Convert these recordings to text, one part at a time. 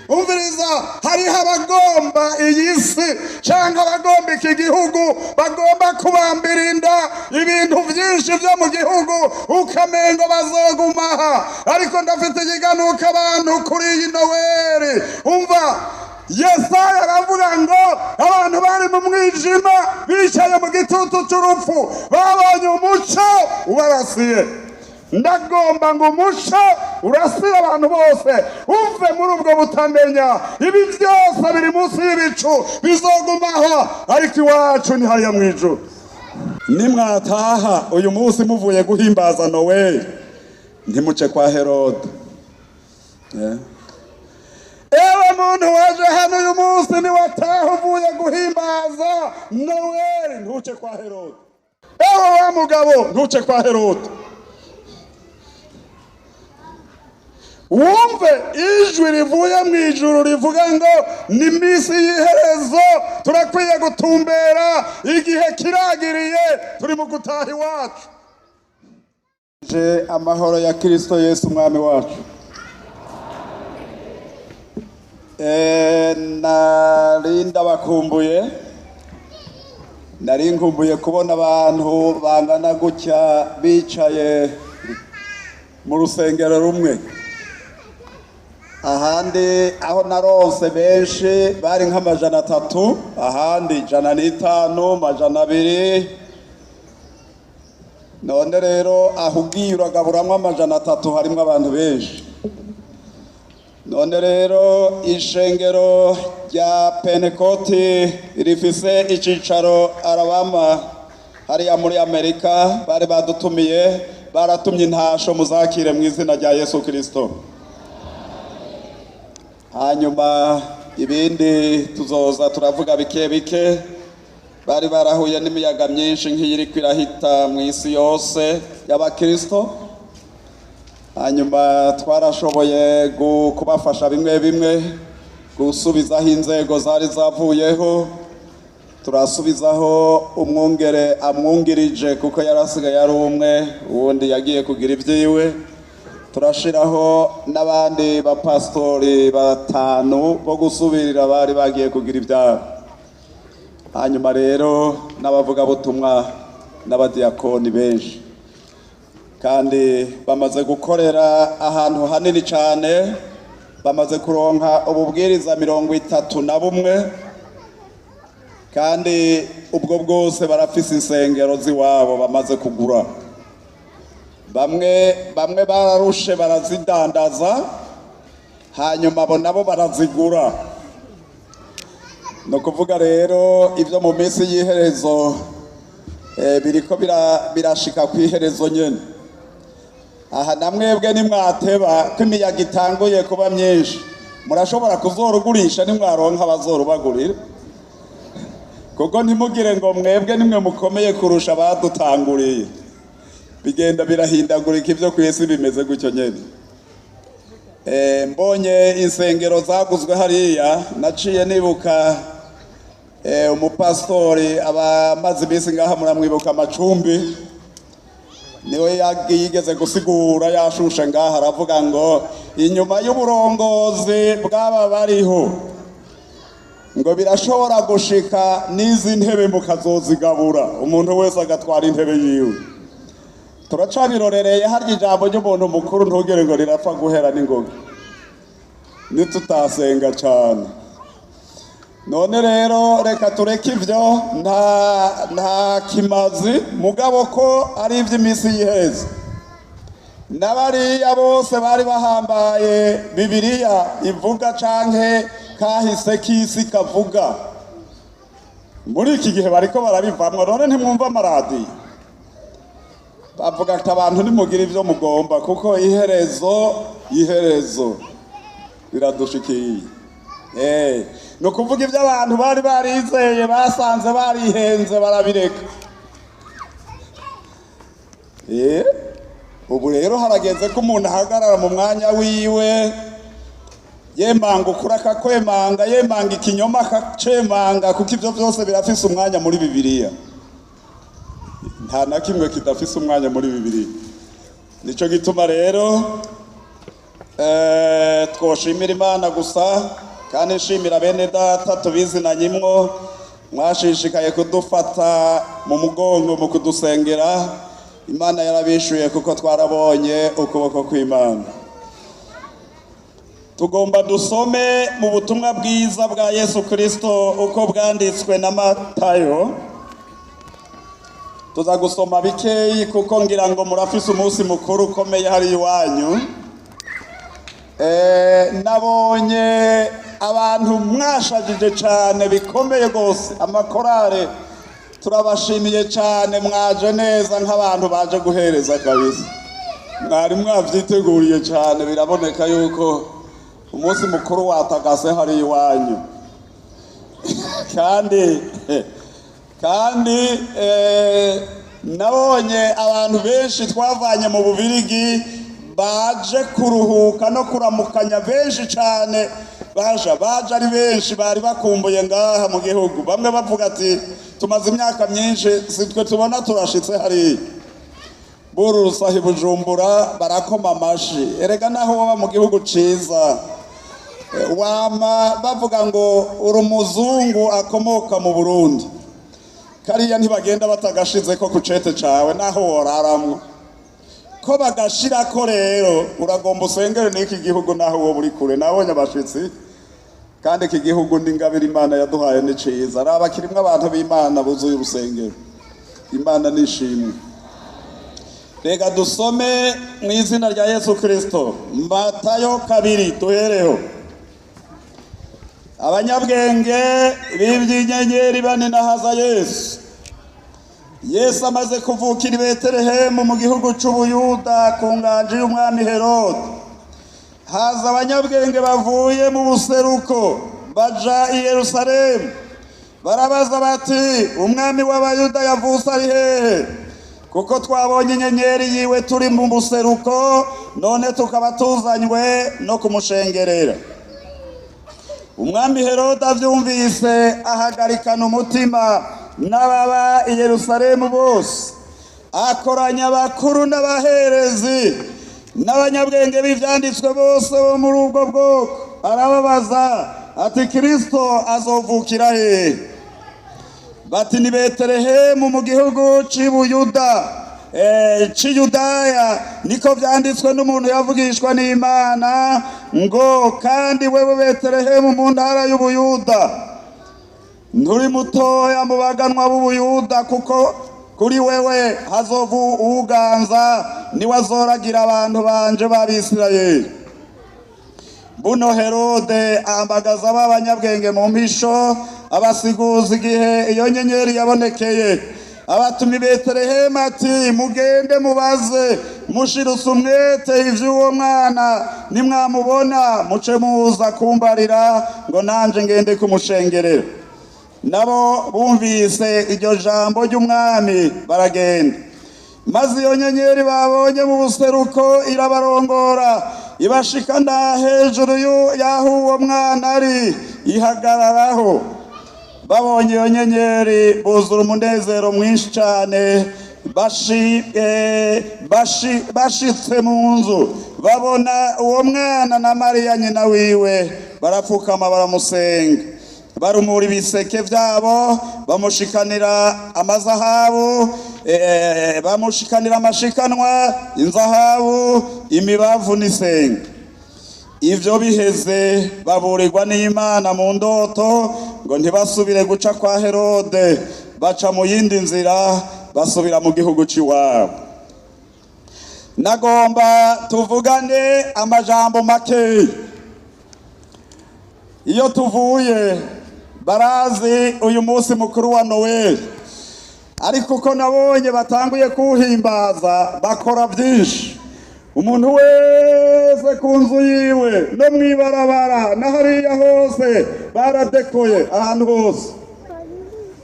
umviriza hariho abagomba iyi si cyangwa abagomba iki gihugu bagomba kubambira inda ibintu byinshi byo mu gihugu ukamengo bazogumaha ariko ndafite ikiganuka abantu kuri iyi Noweli umva Yesaya aravuga ngo abantu bari mu mwijima bicaye mu gitutu cy'urupfu babonye umucyo ubarasiye ndagomba ngo umucyo urasire abantu bose uve muri ubwo butamenya ibi byose biri munsi y'ibicu bizogumaho ariko iwacu ni hariya mu ijuru nimwataha uyu munsi muvuye guhimbaza Noweli ntimuce kwa Herode ewe muntu waje hano uyu munsi niwataha uvuye guhimbaza Noweli ntuce kwa Herode ewe wa mugabo ntuce kwa Herode wumve ijwi rivuye mu ijuru rivuga ngo ni iminsi y'iherezo turakwiye gutumbera igihe kiragiriye turi mu gutaha iwacu amahoro ya Kristo Yesu umwami wacu nari nkumbuye kubona abantu bangana gutya bicaye mu rusengero rumwe ahandi aho naronse benshi bari nk'300 ahandi 150 200 none rero aho ugiye uragaburamwo 300 harimo abantu benshi none rero ishengero rya Pentecote rifise icicaro Alabama hariya muri Amerika bari badutumiye baratumye intasho muzakire mu izina rya Yesu Kristo hanyuma ibindi tuzoza turavuga bike bike bari barahuye n'imiyaga myinshi nk'iyiri kwirahita mu isi yose y'abakristo hanyuma twarashoboye kubafasha bimwe bimwe gusubizaho inzego zari zavuyeho turasubizaho umwungere amwungirije kuko yarasigaye ari umwe uwundi yagiye kugira ibyiwe turashiraho n'abandi bapastori 5 bo gusubirira bari bagiye kugira ibyabo hanyuma rero n'abavuga butumwa n'abadiakoni benshi kandi bamaze gukorera ahantu hanini cyane bamaze kuronka ububwiriza 31 kandi ubwo bwose barafise insengero ziwabo bamaze kugura bamwe bararushe barazidandaza hanyuma abo nabo barazigura no kuvuga rero ivyo mu minsi y'iherezo biriko birashika kwiherezo nyene aha namwebwe nimwateba kwimiyaga itanguye kuba myinshi murashobora kuzorugurisha nimwaronka bazorubagurira kuko ntimugire ngo mwebwe nimwe mukomeye kurusha badutanguriye bigenda birahindagurika ivyo kwisi bimeze gutyo nyene mbonye insengero zaguzwe hariya naciye nibuka umupastori abamaze iminsi ngaha muramwibuka Macumbi niwe yigeze gusigura yashushe ngaha aravuga ngo inyuma y'uburongozi bw'aba bariho ngo birashobora gushika n'izi ntebe mukazozigabura umuntu wese agatwara intebe yiwe turacabirorereye harya ijambo ry'umuntu mukuru ntugere ngo rirapfa guhera n'ingoga nitutasenga cyane none rero reka tureke ivyo nta kimazi mugabo ko ari ivy'iminsi y'iherezo n'abariya bose bari bahambaye Bibiliya ivuga canke kahise k'isi kavuga muri iki gihe bariko barabivamwa none ntimwumva amaradiyo bavuga ati abantu nimugira ivyo mugomba kuko iherezo biradushikiye no kuvuga ivyo abantu bari barizeye basanze barihenze barabireka ubu rero harageze ko umuntu ahagarara mu mwanya wiwe yemanga ukuri akakwemanga yemanga ikinyoma akacemanga kuko ivyo vyose birafise umwanya muri Bibiliya nta na kimwe kidafise umwanya muri Bibiliya nico gituma rero twoshimira Imana gusa kandi nshimira bene data tubizinanyimwo mwashishikaye kudufata mu mugongo mu kudusengera. Imana yarabishuye kuko twarabonye ukuboko kw'Imana. Tugomba dusome mu butumwa bwiza bwa Yesu Kristo uko bwanditswe na Matayo. Tuza gusoma bikeyi kuko ngira ngo murafise umunsi mukuru ukomeye hari iwanyu. Nabonye abantu mwashajije cyane bikomeye gose, amakorale turabashimiye cyane, mwaje neza nk'abantu baje guhereza kabisa. Mwari mwavyiteguriye cyane, biraboneka yuko umunsi mukuru watagase hari iwanyu. kandi nabonye abantu benshi twavanye mu Bubirigi baje kuruhuka no kuramukanya, benshi cyane baje ari benshi, bari bakumbuye ngaha mu gihugu. Bamwe bavuga ati tumaze imyaka myinshi sitwe tubona turashitse hari buru sahi Bujumbura, barakoma amashi. Erega naho waba mu gihugu ciza wama bavuga ngo uri umuzungu akomoka mu Burundi, kariya ntibagenda batagashize ko kucete cawe naho woraramwo ko bagashirako. Rero uragomba usengere n'iki gihugu naho wo buri kure. Nabonye abashitsi kandi iki gihugu n'ingabire Imana yaduhaye ni ciza. Raba kirimwe abantu b'Imana buzuye urusengero. Imana nishimwe. Rega dusome mu izina rya Yesu Kristo. Matayo 2 duhereho. Abanyabwenge b'ivyinyenyeri baninahaza Yesu. Yesu amaze kuvukira i Betelehemu mu gihugu c'Ubuyuda ku nganje y'umwami Herode, haza abanyabwenge bavuye mu buseruko baja i Yerusalemu, barabaza bati umwami w'Abayuda yavutse ari hehe? Kuko twabonye inyenyeri yiwe turi mu buseruko, none tukaba tuzanywe no kumushengerera. Umwami Herode avyumvise ahagarikana umutima n'ababa i Yerusalemu bose, akoranya abakuru n'abaherezi n'abanyabwenge b'ivyanditswe bose bo muri ubwo bwoko, arababaza ati Kristo azovukira hehe? Bati ni Betelehemu mu gihugu c'Ubuyuda, c'Yudaya, niko vyanditswe n'umuntu yavugishwa n'Imana ngo kandi wewe Betelehemu mu ntara y'Ubuyuda nturi mutoya mu baganwa b'Ubuyuda, kuko kuri wewe hazovu uganza niwe azoragira abantu banje b'Abisirayeli. Buno Herode ambagaza b'abanyabwenge mu mpisho, abasiguza igihe iyo nyenyeri yabonekeye, abatuma i Betelehemu ati mugende mubaze mushiruse umwete ivy'uwo mwana, nimwamubona muce muza kumbarira ngo nanje ngende kumushengerera. Nabo bumvise iryo jambo ry'umwami baragenda, maze iyo nyenyeri babonye mu buseruko irabarongora, ibashikana hejuru y'aho uwo mwana ari, ihagararaho. Babonye iyo nyenyeri buzura umunezero mwinshi cyane, bashitse mu nzu babona uwo mwana na Mariya nyina wiwe, barapfukama baramusenga, barumura ibiseke vyabo, bamushikanira amazahabu, bamushikanira amashikanwa, inzahabu, imibavu n'isenga. Ivyo biheze baburirwa n'Imana mu ndoto ngo ntibasubire guca kwa Herode, baca mu yindi nzira basubira mu gihugu c'iwabo. Nagomba tuvugane amajambo make. Iyo tuvuye barazi uyu munsi mukuru wa Noel, ariko uko nabonye batanguye kuhimbaza bakora byinshi. Umuntu wese ku nzu yiwe no mwibarabara na hariya hose baradekoye ahantu hose.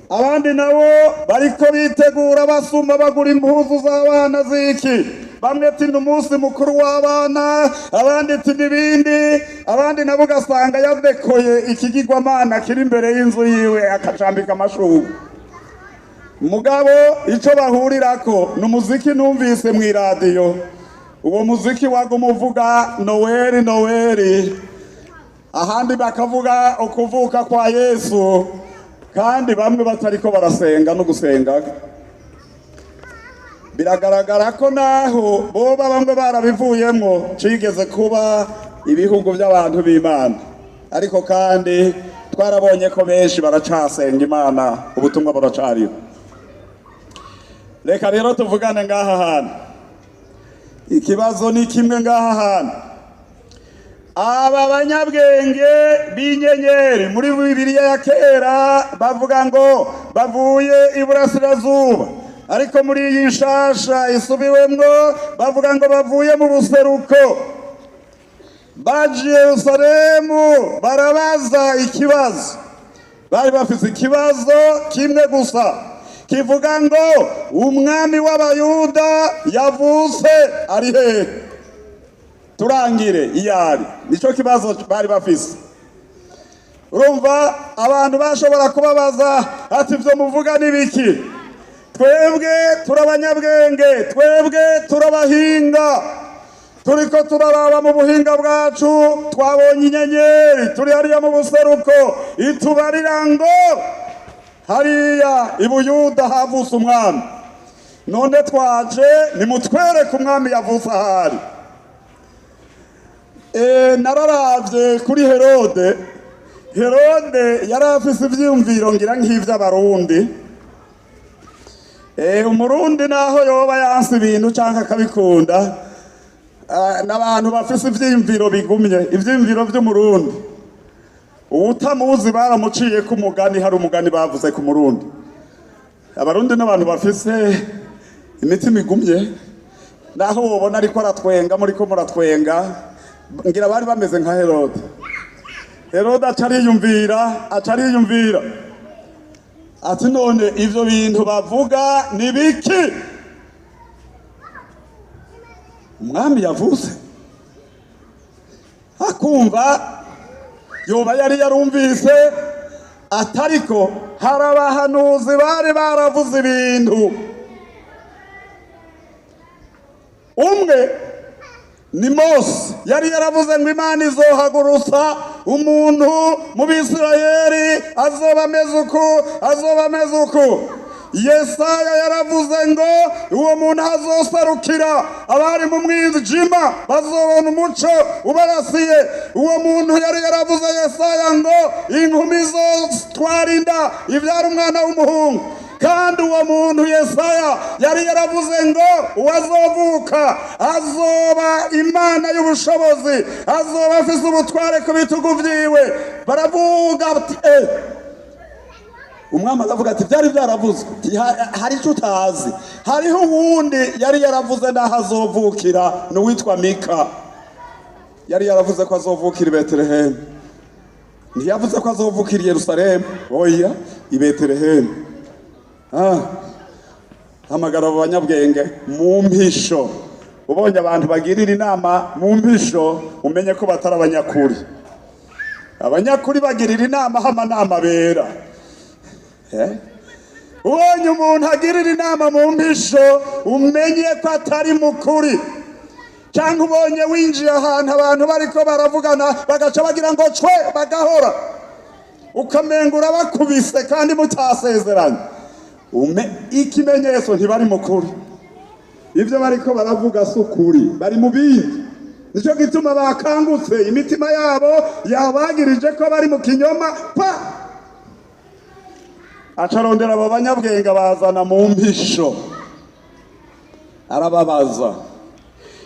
Abandi nabo bariko bitegura basuma bagura impuzu z'abana ziki, bamwe ati ni umunsi mukuru w'abana, abandi ati n'ibindi, abandi nabo ugasanga yadekoye ikigirwamana kiri imbere y'inzu yiwe akacambika amashurwe. Mugabo ico bahurirako n'umuziki numvise mw'iradiyo, uwo muziki waguma uvuga Noweli Noweli, ahandi bakavuga ukuvuka kwa Yesu, kandi bamwe batariko barasenga no gusenga. Biragaragara ko naho boba bamwe barabivuyemwo cigeze kuba ibihugu by'abantu b'Imana, ariko kandi twarabonye ko benshi baracasenga Imana, ubutumwa buracariho. Reka rero tuvugane ngaha hantu. Ikibazo ni kimwe ngaha hantu. Aba banyabwenge b'inyenyeri muri Bibiliya ya kera bavuga ngo bavuye iburasirazuba, ariko muri iyi nshasha isubiwemwo bavuga ngo bavuye mu buseruko. Baje Yerusalemu barabaza ikibazo, bari bafise ikibazo kimwe gusa kivuga ngo umwami w'abayuda yavutse ari hehe, turangire iyari. Nico kibazo bari bafise. Urumva abantu bashobora kubabaza ati ivyo muvuga nibiki? Twebwe turabanyabwenge, twebwe turabahinga, turiko turaraba mu buhinga bwacu, twabonye inyenyeri turi hariya mu buseruko itubarira ngo hariya ibuyuda havutse umwami. None twaje nimutwereke umwami yavutse ahari. Nararavye kuri Herode. Herode yari afise ivyiyumviro ngira nk'ivy'abarundi. Umurundi naho yoba yanse ibintu canke akabikunda, n'abantu bafise ivyiyumviro bigumye, ivyiyumviro vy'umurundi. Utamuzi baramuciye ku mugani, hari umugani bavuze ku murundi. Abarundi n'abantu bafise imitima igumye, naho wobona ariko aratwenga, muriko muratwenga, ngira bari bameze nka Herode. Herode acariyumvira ati none ivyo bintu bavuga ni biki? Umwami yavutse. Akumva yoba yari yarumvise atariko hari abahanuzi bari baravuze ibintu. Umwe ni Mose, yari yaravuze ngo Imana izohagurutsa umuntu mu Bisirayeli azoba ameze uku. Yesaya yaravuze ngo uwo muntu azoserukira abari mu mwijima bazobona umuco ubarasiye. Uwo muntu yari yaravuze Yesaya ngo inkumi izotwara inda ivyara umwana w'umuhungu. Kandi uwo muntu Yesaya yari yaravuze ngo uwazovuka azoba Imana y'ubushobozi, azoba afise ubutware ku bitugu vyiwe. Baravuga bati umwami aravuga ati byari byaravuzwe, hari icyo utazi. Hariho uwundi yari yaravuze naho azovukira, n'uwitwa Mika. Yari yaravuze ko azovukira i Betelehemu. Ntiyavuze ko azovukira i Yerusalemu, oya, i Betelehemu. Hamagara abo banyabwenge mu mpisho. Ubonye abantu bagirira inama mu mpisho, umenye ko batari abanyakuri. Abanyakuri bagirira inama amanama bera. Ubonye umuntu agirira inama mu mpisho, umenye ko atari mukuri. Cyangwa ubonye winjiye ahantu abantu bariko baravugana bagaca bagira ngo cwe bagahora, ukamengura bakubise kandi mutasezeranye, ikimenyetso ntibari mukuri. Ivyo bariko baravuga si ukuri, bari mu bindi. Nico gituma bakangutse, imitima yabo yabagirije ko bari mu kinyoma. Acarondera abo banyabwenge bazana mu mpisho, arababaza,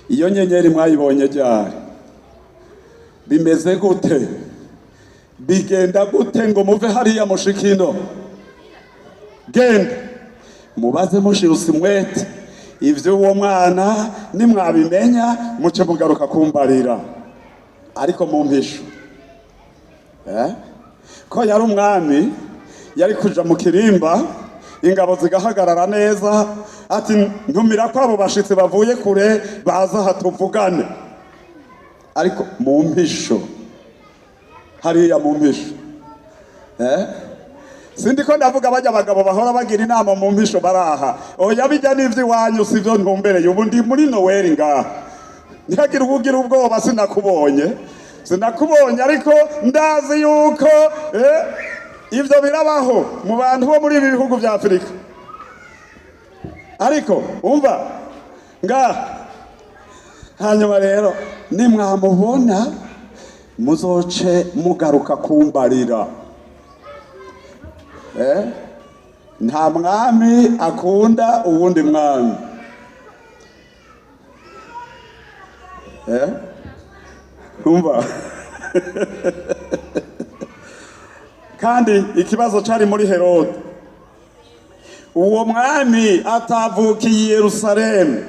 iyo nyenyeri mwayibonye ryari? Bimeze gute? Bigenda gute ngo muve hariya mushikino? Genda mubaze mushiruse umwete, ivyo uwo mwana nimwabimenya muce mugaruka kumbarira. Ariko mu mpisho ko yari umwami, yari kuja mu kirimba, ingabo zigahagarara neza, ati ntumira ko abo bashitsi bavuye kure baza hatuvugane. Ariko mu mpisho, hariya mu mpisho, sindiko ndavuga bajya abagabo bahora bagira inama mu mpisho baraha. Oya bijya n'ivyo iwanyu sivyo ntumbereye. Ubu ndi muri Noweli ngaha, ntihagire ubugira ubwoba, sinakubonye ariko ndazi yuko ivyo birabaho mu bantu bo muri ibi bihugu vya Afrika. Ariko umva hanyuma rero nimwamubona muzoce mugaruka kumbarira. Nta mwami akunda uwundi mwami. Umva kandi ikibazo cari muri Herode. Uwo mwami atavukiye i Yerusalemu,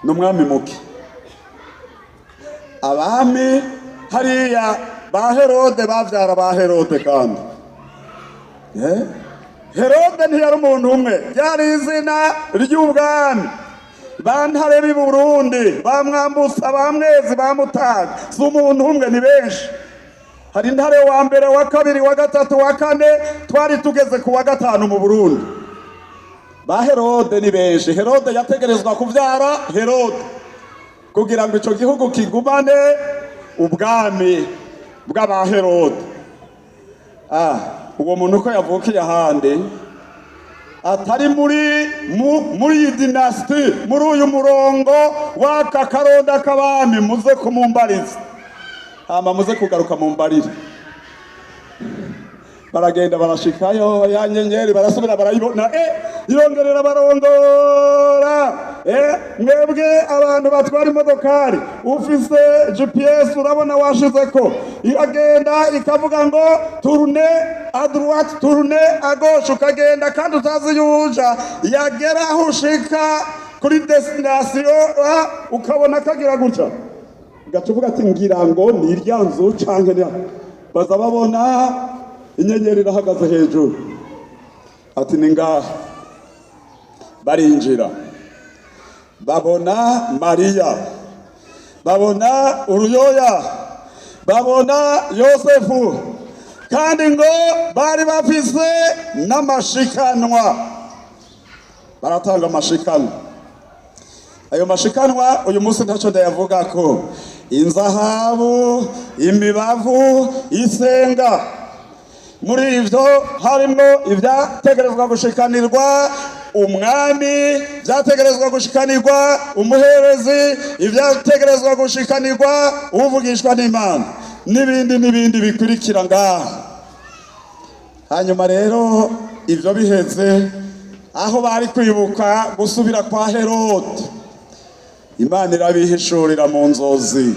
n'umwami muke. Abami hariya ba Herode bavyara ba Herode kandi Herode ntiyari umuntu umwe, ryari izina ry'ubwami. Bantare b'i Burundi, bamwambutsa, bamwezi, bamutaga, si umuntu umwe, ni benshi. Hari Ntare wa mbere, wa kabiri, wa gatatu, wa kane, twari tugeze ku wa gatanu mu Burundi. Ba Herode ni benshi. Herode yategerezwa kuvyara Herode kugira ngo ico gihugu kigumane ubwami bw'aba Herode. Uwo muntu ko yavukiye ahandi atari muri iyi dinasti, muri uyu murongo w'aka karonda k'abami, muze kumumbariza, hama muze kugaruka mumbarire. Baragenda barashikayo, ya nyenyeri barasubira barayibona, yongerera barongora. Mwebwe abantu batwara imodokari, ufise GPS urabona washizeko, iragenda ikavuga ngo tourne à droite, tourne à gauche, ukagenda kandi utazi yuja, yagera aho ushika kuri destination ukabona kagira gutya, ugacuvuga ati ngira ngo ni irya nzu canke baza babona inyenyeri irahagaze hejuru, ati ni ngaha. Barinjira babona Mariya, babona uruyoya, babona Yosefu, kandi ngo bari bafise n'amashikanwa, baratanga amashikanwa. Ayo mashikanwa uyu munsi ntaco ndayavuga ko, inzahabu, imibavu, isenga. Muri ivyo harimo ivyategerezwa gushikanirwa umwami, vyategerezwa gushikanirwa umuherezi, ivyategerezwa gushikanirwa uvugishwa n'Imana, n'ibindi bikurikira ngaha. Hanyuma rero ivyo biheze, aho bari kwibuka gusubira kwa Herode, Imana irabihishurira mu nzozi,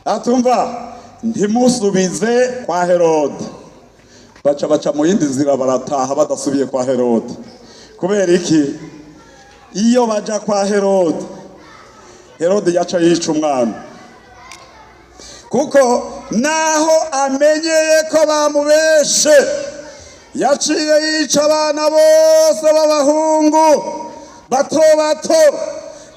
atumva ntimusubize kwa Herode. Baca mu yindi nzira barataha badasubiye kwa Herode. Kubera iki? Iyo baja kwa Herode, Herode yaca yica umwana, kuko naho amenyeye ko bamubeshe, yaciye yica abana bose b'abahungu bato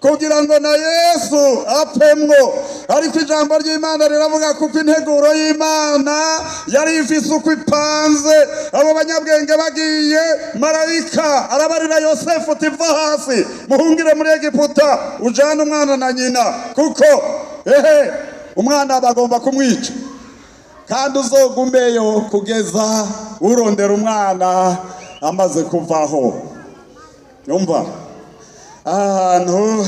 kugira ngo na Yesu apemwo. Ariko ijambo ry'Imana riravuga kuko integuro y'Imana yari ifise uko ipanze. Abo banyabwenge bagiye, marayika arabarira Yosefu ati va hasi, muhungire muri Egiputa, ujana umwana na nyina, kuko umwana bagomba kumwica, kandi uzogumeyo kugeza urondera umwana amaze kuvaho. Yumva ahantu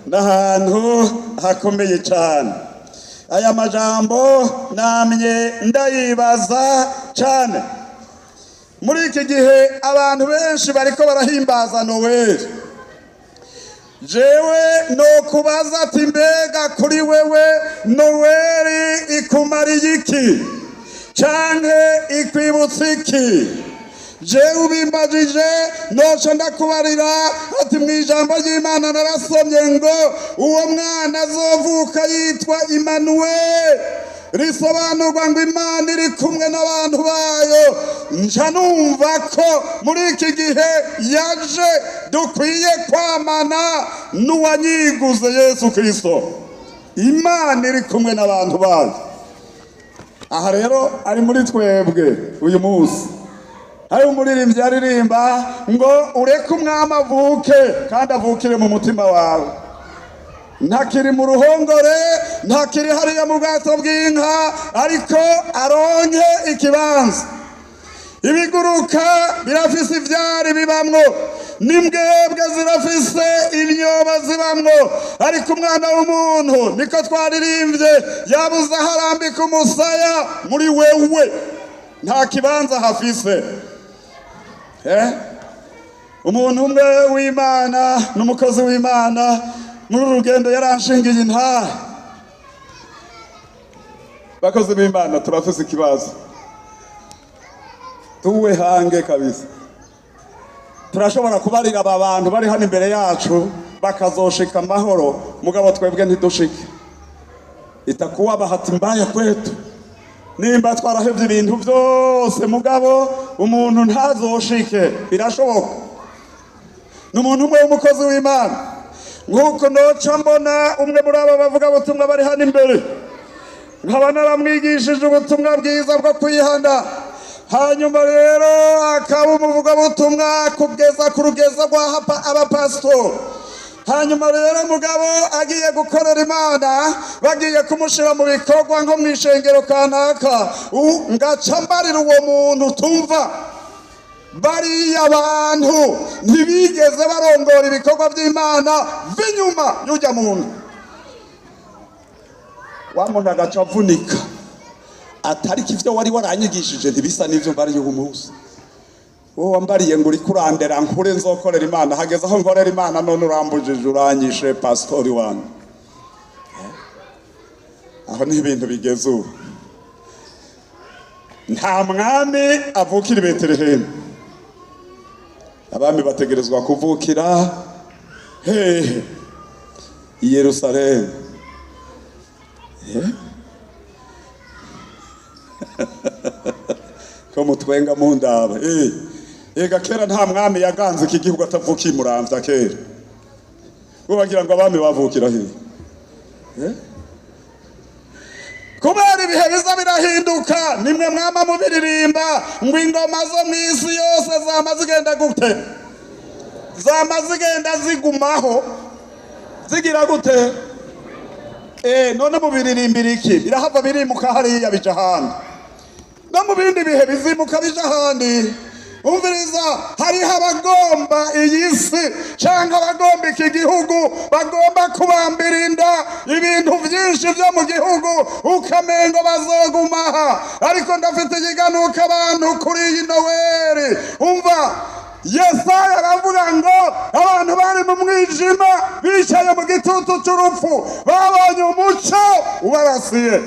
n'ahantu hakomeye cyane. Aya majambo namye ndayibaza cyane. Muri iki gihe abantu benshi bariko barahimbaza Noel. Jewe no kubaza ati mbega kuri wewe Noel ikumariye iki canke ikwibutsa iki? Jewe ubimbajije noca ndakubarira ati mwijambo ry'Imana narasomye ngo uwo mwana azovuka yitwa Immanuel, risobanurwa ngo Imana iri kumwe n'abantu bayo. Nca numva ko muri iki gihe yaje dukwiye kwamana n'uwanyiguze Yesu Kristo. Imana iri kumwe n'abantu bayo. Aha rero ari muri twebwe uyu munsi, hari umuririmbyi aririmba ngo ureke umwami avuke kandi avukire mu mutima wawe. Ntakiri mu ruhongore, ntakiri hariya mu bwato bw'inka, ariko aronke ikibanza. Ibiguruka birafise ivyari bibamwo, n'imbwebwe zirafise imyobo zibamwo, ariko umwana w'umuntu niko twaririmbye yabuze aho arambika umusaya, muri wewe nta kibanza hafise. Umuntu umwe w'Imana n'umukozi w'Imana muri urugendo yaranshingiye intahe. Bakozi b'Imana turafise ikibazo, tuwe hange kabisa. Turashobora kubarira aba bantu bari hano imbere yacu bakazoshika amahoro, mugabo twebwe ntidushike. Itakuwa bahati mbaya kwetu, nimba twarahevye ibintu byose mugabo umuntu ntazoshike, birashoboka. N'umuntu umwe w'umukozi w'Imana, nk'uko noca mbona umwe muri aba bavuga ubutumwa bari hano imbere, nkaba naramwigishije ubutumwa bwiza bwo kwihana. Hanyuma rero akaba umuvugabutumwa kugeza ku rugeza rwa abapasitori. Hanyuma rero mugabo agiye gukorera Imana, bagiye kumushira mu bikorwa nko mw'ishengero kanaka, ngaca mbarira uwo muntu tumva bariya abantu ntibigeze barongora ibikorwa by'Imana binyuma y'ujya muntu. Wa muntu agaca avunika, atari kivyo wari waranyigishije ntibisa n'ivyo mbariye uyu munsi. Wowe wambariye ngo uri kurandera nkure nzokorera Imana, hageze aho nkorera Imana none urambujije uranyishe pastori wanyu. Aho ni ibintu bigeze ubu. Nta mwami avukira i Betelehemu, abami bategerezwa kuvukira hehe? I Yerusalemu. Ko mutwenga mu ndaba. Ega kera nta mwami yaganze iki gihugu atavukiye Muramvya kera. Ubagira ngo abami bavukira hehe? Kubera ibihe biza birahinduka, nimwe mwama mubiririmba ngo ingoma zo mw'isi yose zama zigenda gute? Zama zigenda zigumaho, zigira gute? None mubiririmbira iki? Birahava birimuka hariya bija ahandi, no mu bindi bihe bizimuka bija ahandi. Umviriza, hariho abagomba iyi si canke abagomba iki gihugu, bagomba kubambira inda ibintu vyinshi vyo mu gihugu, ukamengo bazogumaha. Ariko ndafite ikiganuka abantu kuri iyi Noweli. Umva, Yesaya aravuga ngo abantu bari mu mwijima bicaye mu gitutu c'urupfu babonye umuco ubarasiye.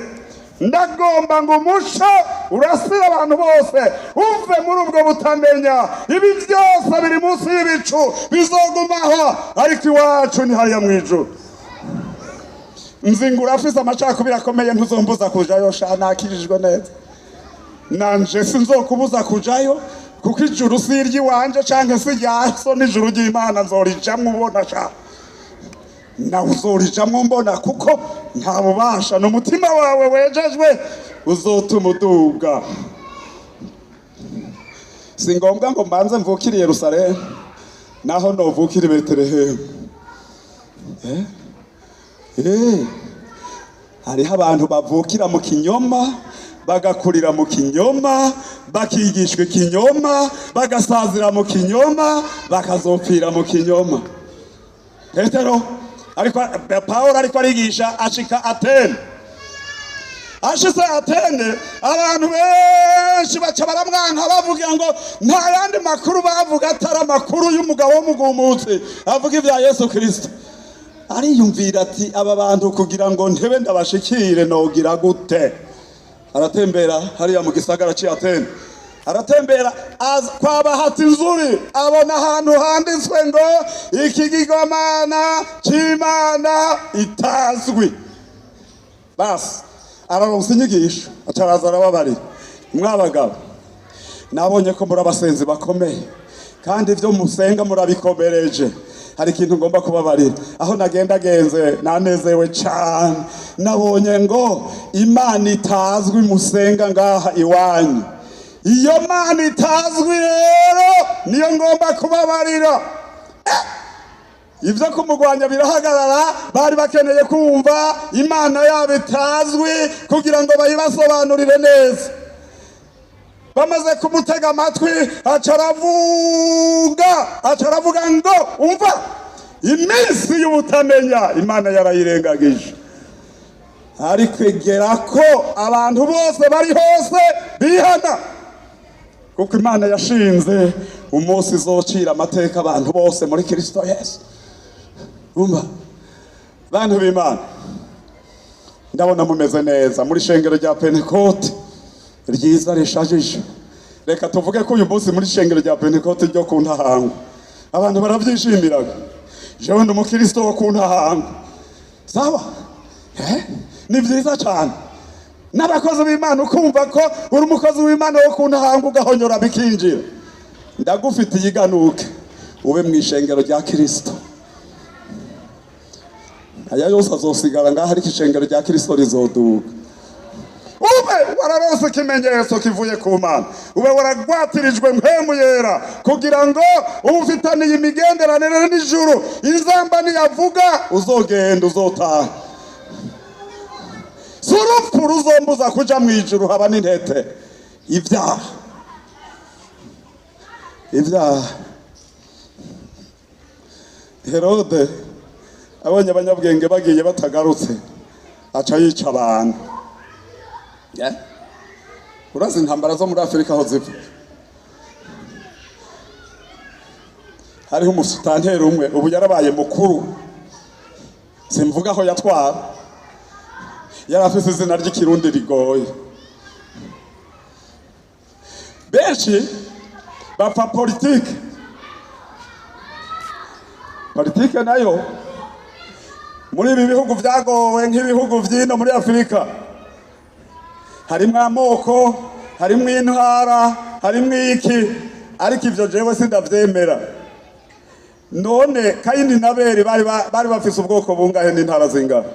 Ndagomba ngo umuco urasira abantu bose, uve muri ubwo butamenya. Ibi byose biri munsi y'ibicu bizogumaho, ariko iwacu ni hariya mw'ijuru. Nzingura afise amacakubiri akomeye, ntuzombuza kujayo sha, nakirijwe neza. Nanje sinzokubuza kujayo, kuko ijuru si iry'iwanje canke si irya so, n'ijuru ry'Imana nzorijamwo ubona sha. Nawe uzorijamwo mbona, kuko nta bubasha n'umutima wawe wejejwe uzotuma uduga. Si ngombwa ngo mbanze mvukire i Yerusalemu, naho novukire i Betelehemu. Hariho abantu bavukira mu kinyoma, bagakurira mu kinyoma, bakigishwa ikinyoma, bagasazira mu kinyoma, bakazopfira mu kinyoma. Petero Pawulo ariko arigisha ashika Atene. Ashitse Atene, abantu benshi baca baramwanka, bavuga ngo nta yandi makuru bavuga atari amakuru y'umugabo w'umugumutsi avuga ibya Yesu Kristo. Ariyumvira ati, aba bantu kugira ngo ntebe ndabashikire nogira gute? Aratembera hariya mu gisagara ci Atene, aratembera kwa Bahati Nzuri, abona ahantu handitswe ngo ikigirwamana c'Imana itazwi. Basi araronse inyigisho, acaraza arababarira, mwabagabo, nabonye ko muri abasenzi bakomeye kandi ivyo musenga murabikomereje. Hari ikintu ngomba kubabarira. Aho nagendagenze nanezewe cyane, nabonye ngo Imana itazwi musenga ngaha iwanyu iyo mana itazwi rero niyo ngomba kubabarira. Ivyo kumugwanya birahagarara, bari bakeneye kumva imana yabo itazwi kugira ngo bayibasobanurire neza. Bamaze kumutega amatwi acaravuga ngo umva iminsi y'ubutamenya imana yarayirengagije, ari kwegera ko abantu bose bari hose bihana, kuko imana yashinze umunsi izocira amateka abantu bose muri Kristo Yesu. Umva bantu b'Imana, ndabona mumeze neza muri shengero rya Pentecote ryiza rishajije. Reka tuvuge ko uyu munsi muri shengero rya Pentecote ryo ku Ntahangwa abantu baravyishimiraga. Jewe ndi umukristo wo ku Ntahangwa, sawa ni vyiza cyane. N'abakozi b'Imana ukumva ko uri umukozi w'Imana wo ku Ntahangwa ugahonyora bikinjira, ndagufitiye iganuke ube mu ishengero rya Kristo. Aya yose azosigara ngaho ariko ishengero rya Kristo rizoduka. Ube wararonse ikimenyetso kivuye ku Mana, ube waragwatirijwe mpemu yera kugira ngo ufitaniye imigenderanire n'ijuru. Inzamba niyavuga uzogenda uzotaha, surupfu ruzombuza kuja mu ijuru haba n'intete. Ibyaha Herode abonye abanyabwenge bagiye batagarutse aca yica abantu. Urazi intambara zo muri Afurika aho ziva, hariho umusitanteri umwe ubu yarabaye mukuru, simvuga aho yatwara, yari afise izina ry'ikirundi rigoye. Benshi bapfa politike nayo muri ibi bihugu vyagowe nk'ibihugu vyino muri Afurika harimwo amoko, harimwo intara, harimwo iki, ariko ivyo jewe sindavyemera. None Kayini na Abeli bari bafise ubwoko bungahe n'intara zingahe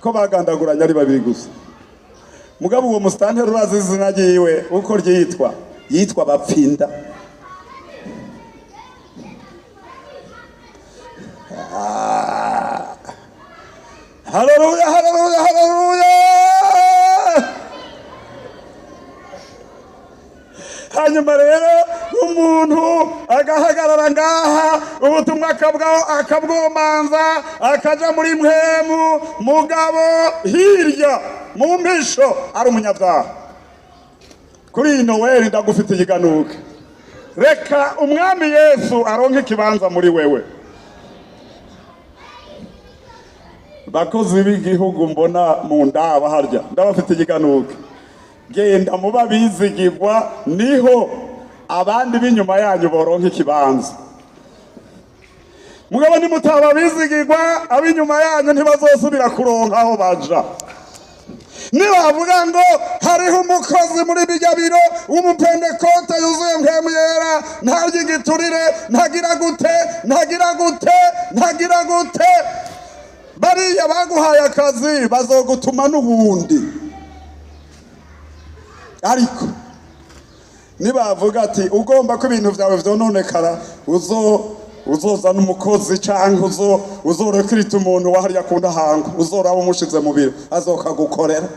ko bagandaguranye ari babiri gusa? Mugabo uwo musitanteri urazi izina ryiwe uko ryitwa? Yitwa Bapfinda. Haleluya, haleluya, haleluya. Hanyuma rero umuntu agahagarara ngaha ubutumwa akabwomanza akaja muri mpemu, mugabo hirya mu mpisho ari umunyabyaha. Kuri iyi Noweli ndagufitiye iganuke, reka umwami Yesu aronke ikibanza muri wewe. Bakozi b'igihugu mbona mu ndaba harya ndabafitiye iganuke, genda muba bizigirwa niho abandi b'inyuma yanyu boronka ikibanza. Mugabo nimutaba bizigirwa ab'inyuma yanyu ntibazosubira kuronka aho baja. Nibavuga ngo hariho umukozi muri bijya biro w'umupentekote yuzuye mpemu yera, ntarya igiturire, ntagira gute, bariya baguhaye akazi bazogutuma n'ubundi. Ariko nibavuga ati ugomba ko ibintu vyawe vyononekara uzoza n'umukozi canke uzorekrita umuntu wahariya ku Ntahangwa, uzoraba umushize mu biro azokagukorera.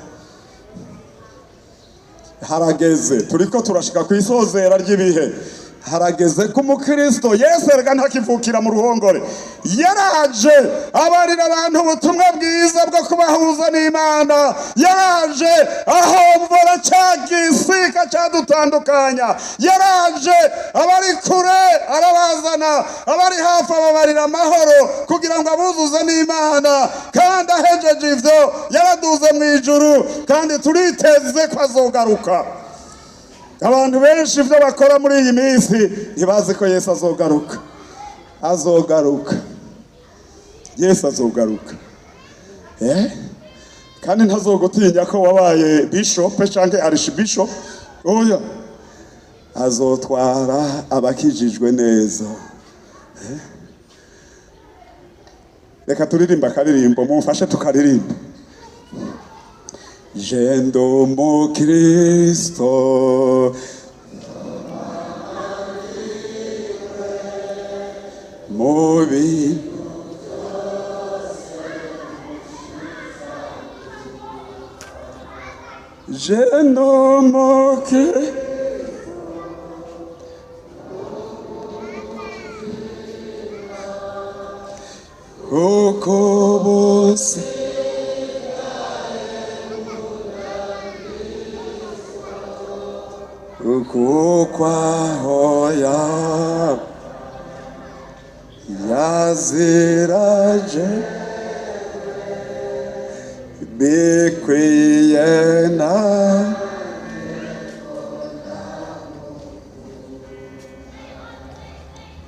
Harageze, turiko turashika kwisozera ry'ibihe, harageze ko umukristo Yesu erega ntakivukira mu ruhongore, yaraje abarira abantu ubutumwa bwiza bwo kubahuza n'Imana, yaraje ahomvora cagisika cadutandukanya, yaraje abari kure arabazana, abari hafi ababarira amahoro kugira ngo abuzuze n'Imana, kandi ahejeje ivyo yaraduze mu ijuru, kandi turiteze ko azogaruka. Abantu benshi ivyo bakora muri iyi minsi ntibazi ko Yesu azogaruka. Yesu azogaruka. Kandi ntazogutinya ko wabaye bishop canke archbishop. Oya, azotwara abakijijwe neza. Reka turirimba akaririmbo, mumfashe tukaririmba. Jendo mo Kristo mubi Jendo mo Kristo Okobose Ukukwa hoya Yaziraje Bikwiyena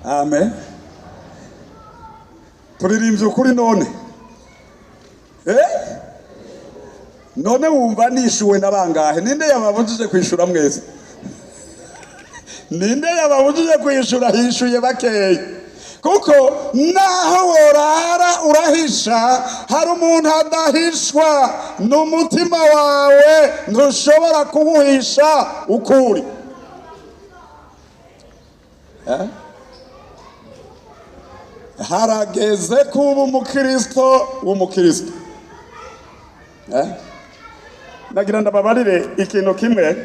Amen. Turirimbye ukuri none none wumva nishuwe nabangahe? Ninde yababujije kwishura mwese? Ninde yababujije kwishura? Hishuye bakeyi. Kuko naho worara urahisha, hari umuntu adahishwa n'umutima wawe, ntushobora kubuhisha ukuri. Harageze kuba umukristo w'umukristo. Nagira ndababarire ikintu kimwe.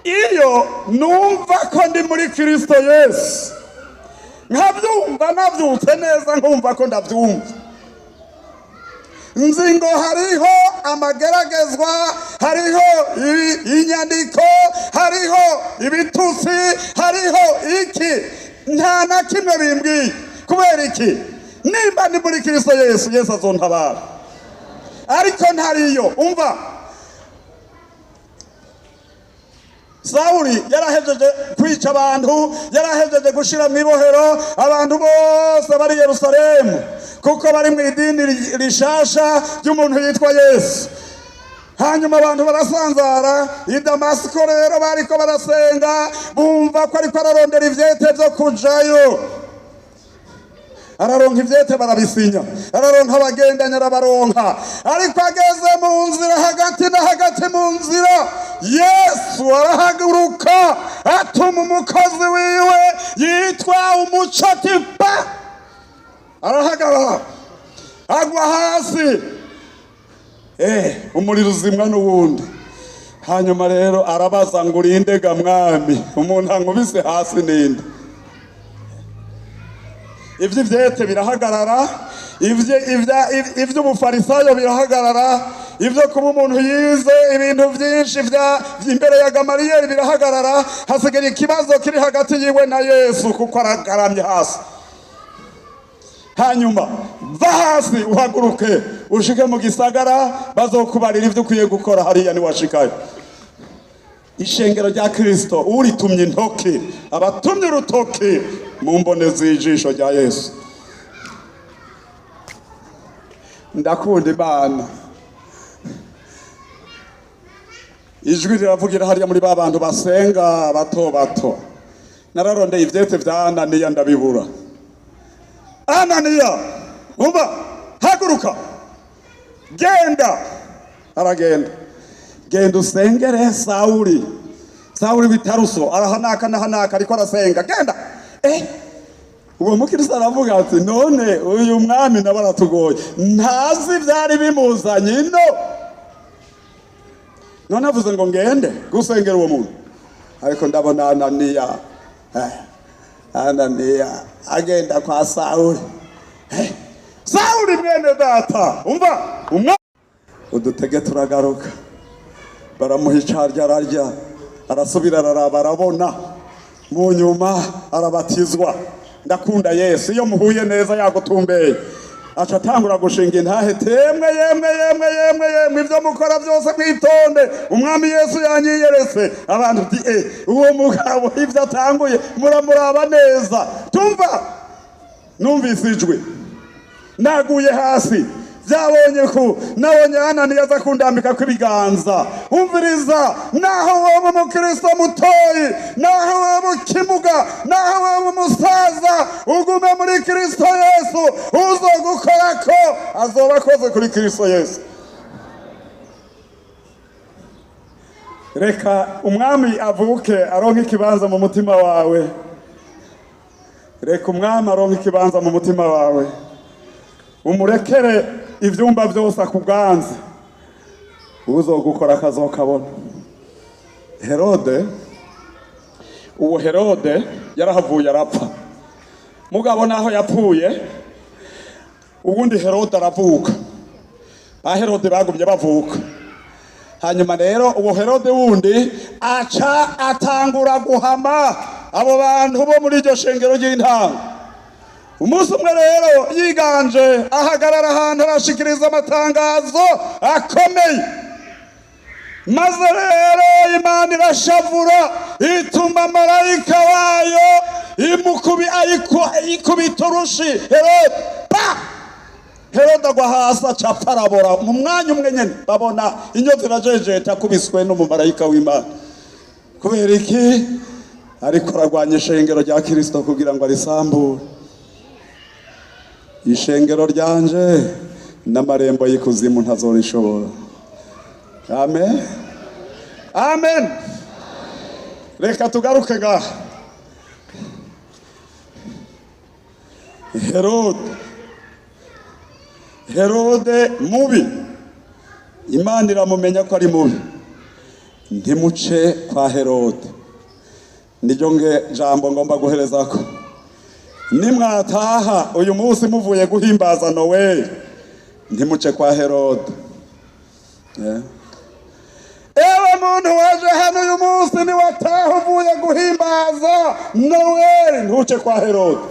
Iyo numva ko ndi muri Kristo Yesu, nkabyumva nabyutse neza, nkumva ko ndabyumva, nzi ngo hariho amageragezwa, hariho inyandiko, hariho ibitutsi, hariho iki, nta na kimwe bimbwiye. Kubera iki? Nimba ndi muri Kristo Yesu, Yesu azontabara. Ariko ntariyo. Umva, Sawuli yarahejeje kwica abantu, yarahejeje gushira mu ibohero abantu bose bari Yerusalemu, kuko bari mu idini rishasha ry'umuntu yitwa Yesu. Hanyuma abantu barasanzara i Damasiko. Rero bariko barasenga, bumva ko ariko ararondera ivyete vyo kujayo. Araronka ivyete barabisinya, araronka abagendanya arabaronka. Ariko ageze mu nzira, hagati na hagati mu nzira, Yesu arahaguruka atuma umukozi wiwe yitwa Umucotipa. Arahagarara agwa hasi, umuriro uzimwa n'uwundi. Hanyuma rero arabaza ngo urinde ga mwami? Umuntu ankubise hasi ninde? Ivy'ivyete birahagarara, ivy'ubufarisayo birahagarara, ivyo kuba umuntu yize ibintu vyinshi imbere ya Gamaliyeli birahagarara. Hasigara ikibazo kiri hagati yiwe na Yesu, kuko aragaramye hasi. Hanyuma va hasi uhaguruke ushike mu gisagara, bazokubarira ivyo ukwiye gukora hariya niwashikayo. Ishengero rya Kristo uritumye intoki, abatumye urutoki mu mbonezi y'ijisho rya Yesu. Ndakunda Imana. Ijwi riravugira hariya muri ba bantu basenga bato bato. Nararondeye ivyete vya Ananiya ndabibura. Ananiya, umva, haguruka, genda. Aragenda. Genda usengere Sawuli. Sawuli w'Itaruso arahanaka nahanaka ariko arasenga. Genda. Uwo mukristo aravuga ati none uyu mwami nabaratugoye, ntazi vyari bimuzanye ino. None avuze ngo ngende gusengera uwo muntu. Ariko ndabona Ananiya agenda kwa Sawuli. Sawuli mwene data, umva, udutege turagaruka. Baramuha icarya ararya, arasubira araraba arabona, mu nyuma arabatizwa. Ndakunda Yesu, iyo muhuye neza yagutumbeye aca atangura gushinga intahe, temwe yemwe ivyo mukora byose mwitonde, umwami Yesu yanyiyeretse. Abantu uwo mugabo ivyo atanguye muramuraba neza. Tumva, numvise ijwi, naguye hasi, nabonye Ananiya aza kundambika kw'ibiganza. Umviriza, naho wowe umukristo mutoyi, naho wowe ukimuga, naho wowe umusaza, ugume muri Kristo Yesu. Uzogukorako azoba akoze kuri Kristo Yesu. reka umwami avuke aronke ikibanza mu mutima wawe, reka umwami aronke ikibanza mu mutima wawe, umurekere ivyumba vyose akuganze, uzogukora akazokabona. Herode, uwo Herode yarahavuye arapfa, mugabo naho yapfuye ubundi Herode aravuka. Ba Herode bagumye bavuka. Hanyuma rero uwo Herode wundi aca atangura guhama abo bantu bo muri iryo shengero ry'intango. Umunsi umwe rero yiganje ahagarara ahantu arashikiriza amatangazo akomeye, maze rero Imana irashavura ituma marayika wayo ikubita urushi Herode. Herode agwa hasi aca arabora mu mwanya umwe nyene, babona inyozi irajejeta akubiswe n'umumarayika w'Imana. Kubera iki? Ariko aragwanya ishengero rya Kristo kugira ngo arisambure. Ishengero ryanje n'amarembo y'ikuzimu ntazorishobora. Amen, amen. Reka tugaruke ngaha. Herode mubi, Imana iramumenya ko ari mubi. Ntimuce kwa Herode. Niryo jambo ngomba guherezako. Nimwataha uyu munsi muvuye guhimbaza Noel, ntimuce kwa Herode. Ewe muntu waje hano uyu munsi ni wataha uvuye guhimbaza Noel, ntuce kwa Herode.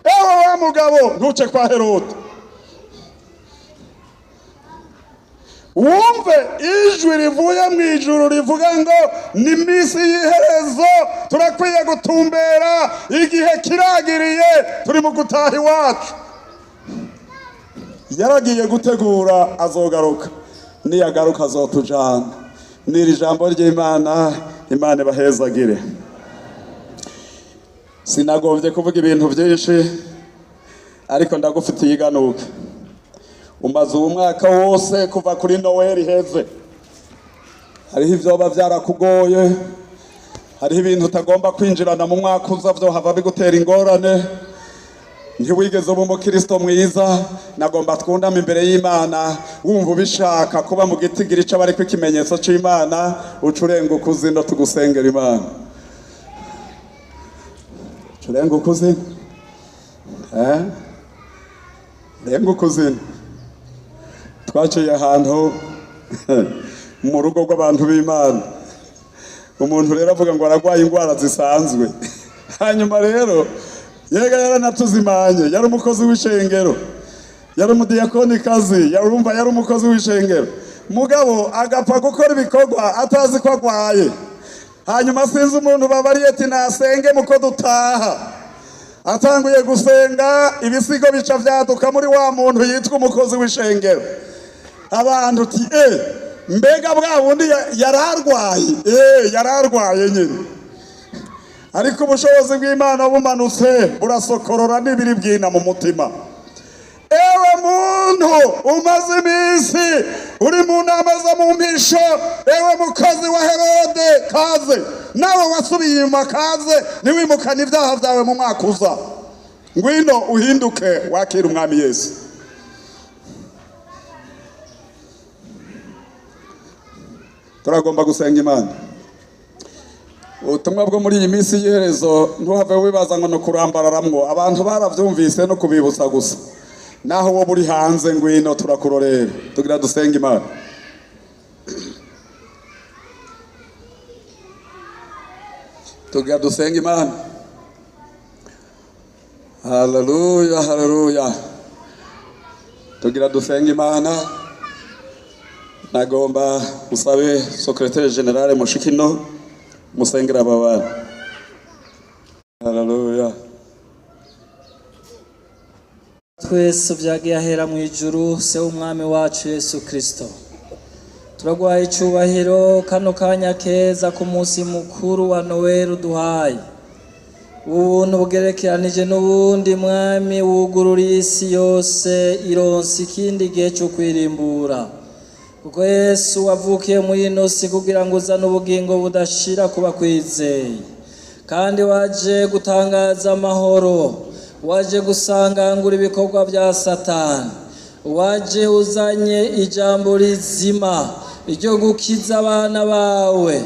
Ewe wa mugabo, ntuce kwa Herode. Wumve ijwi rivuye mu ijuru rivuga ngo ni misi y'iherezo, turakwiye gutumbera igihe kiragiriye, turi mu gutaha iwacu. Yaragiye gutegura azogaruka, niyagaruka azotujana. Niri jambo ry'Imana, Imana ibahezagire. Sinagombye kuvuga ibintu byinshi, ariko ndagufitiye iganuka. Umaze umwaka wose kuva kuri Noel heze, hariho ivyoba byarakugoye, hariho ibintu utagomba kwinjirana mu mwaka uza vyo hava bigutera ingorane. Ntiwigeze uba umukristo mwiza, nagomba twundama imbere y'Imana, wumva ubishaka kuba mu gitigiri c'abariko ikimenyetso c'Imana, ucurenga ukuzino tugusengera Imana. Urenga ukuzino, renga ukuzino. Twaciye ahantu mu rugo rw'abantu b'Imana, umuntu rero avuga ngo aragwaye indwara zisanzwe. Hanyuma rero yega yaranatuzimanye, yari umukozi w'ishengero, yari umudiyakonikazi, yarumva yari umukozi w'ishengero, mugabo agapfa gukora ibikorwa atazi ko agwaye. Hanyuma sinzi umuntu babariye ati nasenge muko dutaha. Atanguye gusenga, ibisigo bica vyaduka muri wa muntu yitwa umukozi w'ishengero. Abantu uti mbega bwa bundi yararwaye, yararwaye nyine. Ariko ubushobozi bw'Imana bumanutse burasokorora n'ibiri bwina mu mutima. Ewe muntu umaze iminsi uri mu nama zo mu mpisho, ewe mukozi wa Herode, kaze. Nawe wasubiye inyuma, kaze, niwimukana ibyaha byawe mu mwaka uza. Ngwino uhinduke wakira umwami Yesu. Turagomba gusenga Imana. Ubutumwa bwo muri iyi minsi y'iherezo ntuhave wibaza ngo no kurambararamwo. Abantu baravyumvise no kubibutsa gusa. Naho wo buri hanze, ngwino turakurorera. Tugira dusenga Imana. Tugira dusenga Imana. Haleluya, haleluya. Tugira dusenga Imana. Nagomba usabe Secrétaire Général Mushikino musengera ababana. Haleluya. Twese vyagiye ahera mu ijuru, se umwami wacu Yesu Kristo. Turagwaye icubahiro kano kanya keza ku munsi mukuru wa Noel duhaye. Ubuntu bugerekeranije n'ubundi mwami wugurura isi yose ironse ikindi gihe cyo kwirimbura. kuko Yesu wavukiye muri ino si kugira ngo uzane ubugingo budashira kuba kwizeye, kandi waje gutangaza amahoro, waje gusangangura ibikorwa bya Satani, waje uzanye ijambo rizima ryo gukiza abana bawe.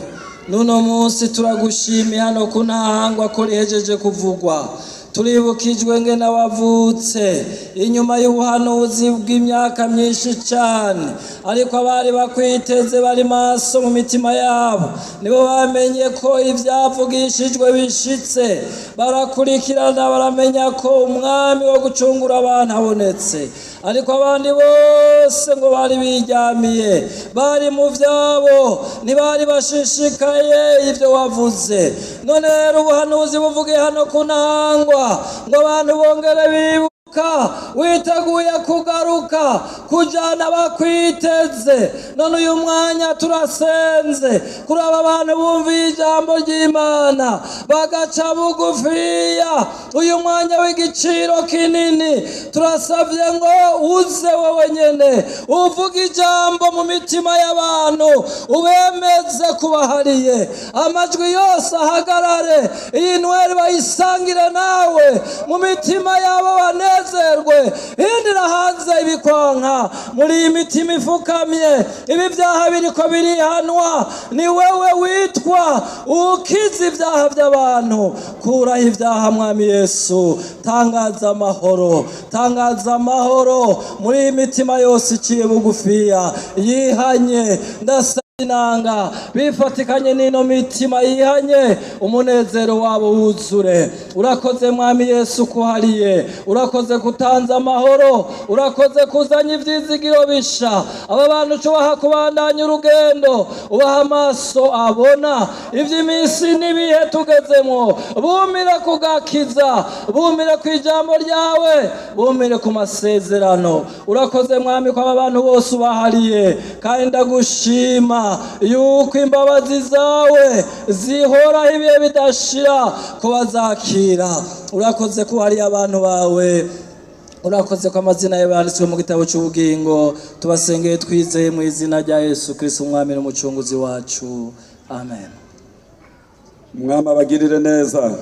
Nuno munsi turagushimiye hano ku ntahangwa ko rihejeje kuvugwa. Turibukijwe ngene wavutse inyuma y'ubuhanuzi bw'imyaka myinshi cyane, ariko abari bakwiteze bari maso mu mitima yabo, nibo bamenye ko ibyavugishijwe bishitse. Barakurikirana baramenya ko umwami wo gucungura abantu abonetse, ariko abandi bose ngo bari biryamiye, bari mu byabo, ntibari bashishikaye ibyo wavuze. None rero ubuhanuzi buvugiye hano ku ntahangwa ngo abantu bongere bibuka, witeguye kugaruka kujana bakwiteze. None uyu mwanya turasenze kuri aba bantu bumviye ijambo ry'Imana bagaca bugufiya. Uyu mwanya w'igiciro kinini turasabye ngo uze wowe nyene uvuga ijambo mu mitima y'abantu, ubemeze kubahariye, amajwi yose ahagarare, iyi Noheli bayisangire nawe mu mitima yabo banezerwe. Hindira hanze ibikwanka muri iyi mitima ifukamye, ibi byaha biriko birihanwa. Ni wewe witwa ukiza ibyaha by'abantu. Kuraho ibyaha mwami Yesu, tangaza amahoro, tangaza amahoro muri iyi mitima yose iciye bugufiya yihanye. Inanga bifatikanye n'ino mitima yihanye, umunezero wabo wuzure. Urakoze mwami Yesu kuhariye, urakoze kutanza amahoro, urakoze kuzanya ivyizigiro bisha. Aba bantu cubaha kubandanya urugendo, ubaha amaso abona ivy'iminsi n'ibihe tugezemo, bumire kugakiza, bumire ku ijambo ryawe, bumire ku masezerano. Urakoze mwami ko aba bantu bose ubahariye, kandi ndagushima yuko imbabazi zawe zihoraho ibihe bidashira kubazakira. Urakoze ko hari abantu bawe, urakoze ko amazina yawe yanditswe mu gitabo cy'ubugingo. Tubasengeye twizeye mu izina rya Yesu Kristo umwami n'umucunguzi wacu, amen. Mwami abagirire neza.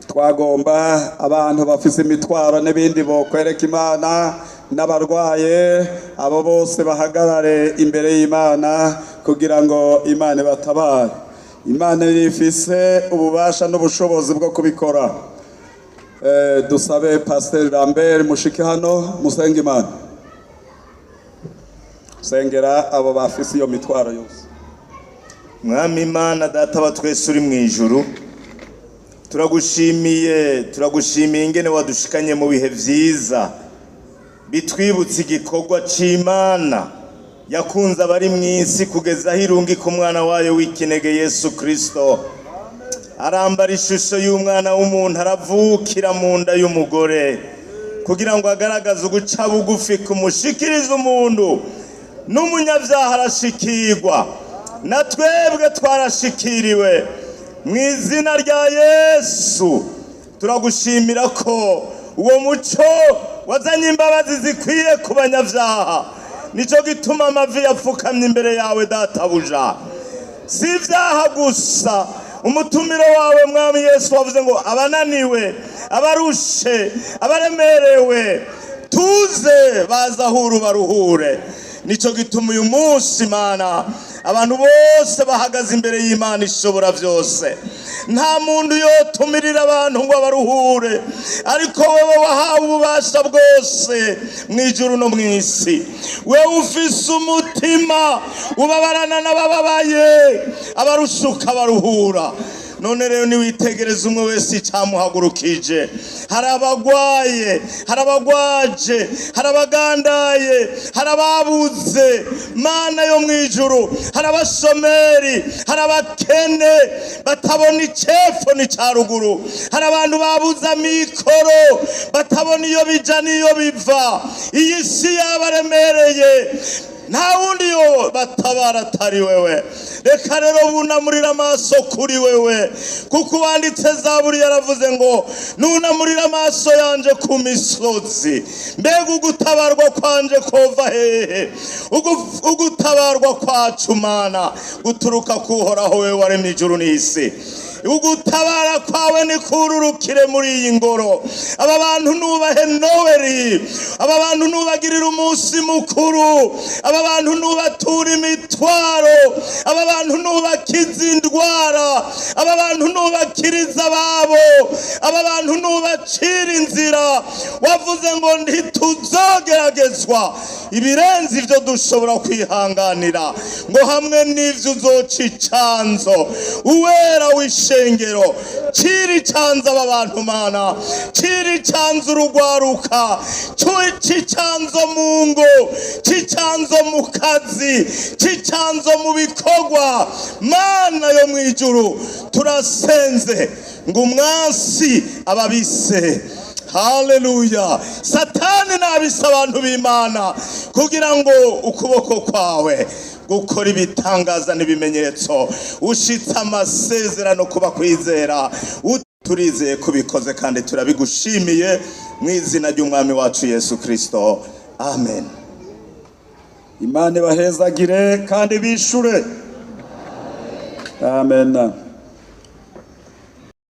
Twagomba abantu bafise imitwaro n'ibindi bokwereka Imana, n'abarwaye abo bose bahagarare imbere y'Imana kugira ngo Imana batabare. Imana ifise ububasha n'ubushobozi bwo kubikora. Dusabe Pastor Lambert mushike hano musenge Imana, sengera abo bafise iyo mitwaro yose. Mwami Imana data wa twese uri mu ijuru, turagushimiye ingene wadushikanye mu bihe vyiza bitwibutse igikorwa c'Imana yakunze abari mw'isi kugeza hirungi ku mwana wayo w'ikinege Yesu Kristo. Arambara ishusho y'umwana w'umuntu, aravukira mu nda y'umugore kugira ngo agaragaze uguca bugufi kumushikiriza umuntu. N'umunyavyaha arashikirwa, na twebwe twarashikiriwe. Mu izina rya Yesu turagushimira ko uwo muco wazanye imbabazi zikwiye ku banyavyaha. Nico gituma amavi yapfukamye imbere yawe databuja. Si ivyaha gusa, umutumiro wawe mwami Yesu wavuze ngo abananiwe, abarushe, abaremerewe tuze bazahuru baruhure. Nico gituma uyu munsi Mana abantu bose bahagaze imbere y'Imana ishobora byose. Nta muntu yotumirira abantu ngo abaruhure, ariko wewe wahawe ububasha bwose mw'ijuru no mw'isi. Wewe ufise umutima ubabarana n'abababaye, abarushuka baruhura. None rero niwitegereza umwe wese icyamuhagurukije. Hari abagwaye, hari abagwaje, hari abagandaye, hari ababuze Mana yo mw'ijuru, hari abashomeri, hari abakene batabona icepfo n'icaruguru, hari abantu babuze amikoro batabona iyo bija n'iyo biva. Iyi si yabaremereye, nta wundi yo batabara atari wewe. Reka rero bunamurira amaso kuri wewe, kuko wanditse Zaburi yaravuze ngo nunamurira amaso yanje ku misozi. Mbega ugutabarwa kwanje kova hehe? Ugutabarwa kwacu Mana guturuka kuhoraho wewe waremye ijuru n'isi. Ugutabara kwawe ni kururukire muri iyi ngoro. Aba bantu nubahe Noweli, aba bantu nubagirira umunsi mukuru, aba bantu nubatura imitwaro, aba bantu nubakiza indwara, aba bantu nubakiriza ababo, aba bantu nubacira inzira. Wavuze ngo ntituzogeragezwa ibirenze ivyo dushobora kwihanganira, ngo hamwe n'ivyo uzoca icanzo. Uwera w'ishengero ciri canza aba bantu Mana, ciri canza urugwaruka, cicanzo mu ngo, cicanzo mu kazi, cicanzo mu bikorwa. Mana yo mwijuru, turasenze ngo umwansi ababise. Haleluya. Satani nabise abantu b'Imana kugira ngo ukuboko kwawe gukora ibitangaza n'ibimenyetso, ushitsa amasezerano kuba kwizera. Turizeye kubikoze kandi turabigushimiye mu izina ry'umwami wacu Yesu Kristo. Amen. Imana ibahezagire kandi bishure. Amen.